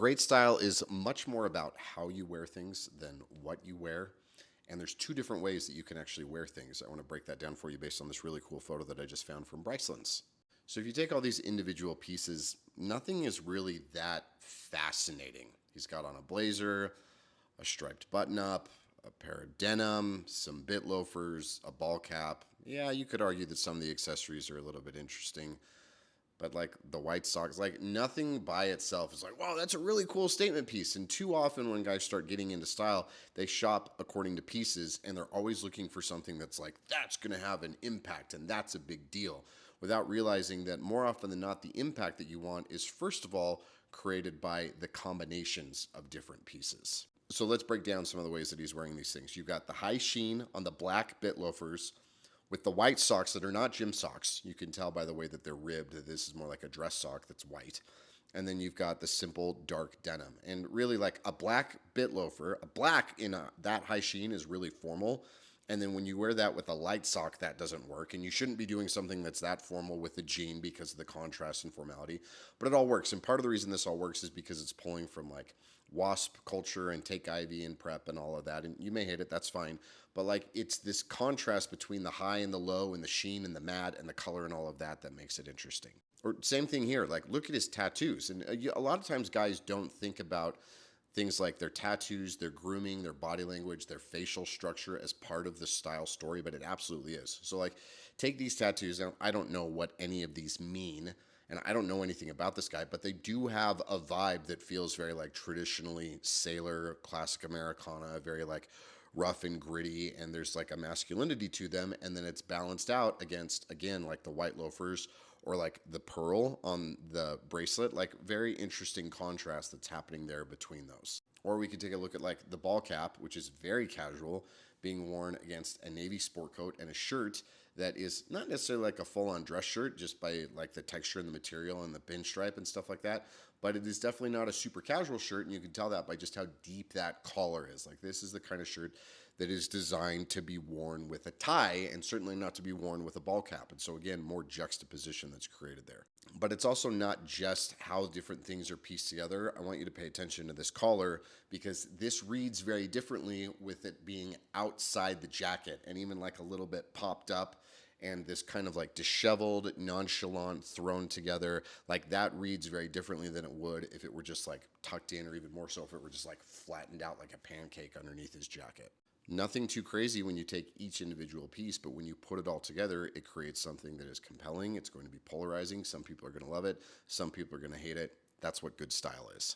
Great style is much more about how you wear things than what you wear. And there's two different ways that you can actually wear things. I want to break that down for you based on this really cool photo that I just found from Bryceland's. So if you take all these individual pieces, nothing is really that fascinating. He's got on a blazer, a striped button up, a pair of denim, some bit loafers, a ball cap. Yeah, you could argue that some of the accessories are a little bit interesting, but like the white socks, like nothing by itself is like, wow, that's a really cool statement piece. And too often when guys start getting into style, they shop according to pieces and they're always looking for something that's like, that's going to have an impact and that's a big deal, without realizing that more often than not, the impact that you want is first of all created by the combinations of different pieces. So let's break down some of the ways that he's wearing these things. You've got the high sheen on the black bit loafers with the white socks that are not gym socks. You can tell by the way that they're ribbed that this is more like a dress sock that's white. And then you've got the simple dark denim. And really, like a black bit loafer, a black in that high sheen is really formal. And then when you wear that with a light sock, that doesn't work. And you shouldn't be doing something that's that formal with a jean because of the contrast and formality. But it all works. And part of the reason this all works is because it's pulling from like WASP culture and Take Ivy and prep and all of that. And you may hate it, that's fine. But like it's this contrast between the high and the low and the sheen and the matte and the color and all of that that makes it interesting. Or same thing here, like look at his tattoos. And a lot of times guys don't think about things like their tattoos, their grooming, their body language, their facial structure as part of the style story, but it absolutely is. So like take these tattoos. Now, I don't know what any of these mean, and I don't know anything about this guy, but they do have a vibe that feels very like traditionally sailor, classic Americana, very like rough and gritty, and there's like a masculinity to them, and then it's balanced out against, again, like the white loafers or like the pearl on the bracelet, like very interesting contrast that's happening there between those. Or we could take a look at like the ball cap, which is very casual, being worn against a navy sport coat and a shirt that is not necessarily like a full-on dress shirt just by like the texture and the material and the pinstripe and stuff like that, but it is definitely not a super casual shirt, and you can tell that by just how deep that collar is. Like this is the kind of shirt that is designed to be worn with a tie and certainly not to be worn with a ball cap. And so again, more juxtaposition that's created there. But it's also not just how different things are pieced together. I want you to pay attention to this collar because this reads very differently with it being outside the jacket and even like a little bit popped up and this kind of like disheveled, nonchalant, thrown together. Like that reads very differently than it would if it were just like tucked in, or even more so if it were just like flattened out like a pancake underneath his jacket. Nothing too crazy when you take each individual piece, but when you put it all together, it creates something that is compelling. It's going to be polarizing. Some people are going to love it. Some people are going to hate it. That's what good style is.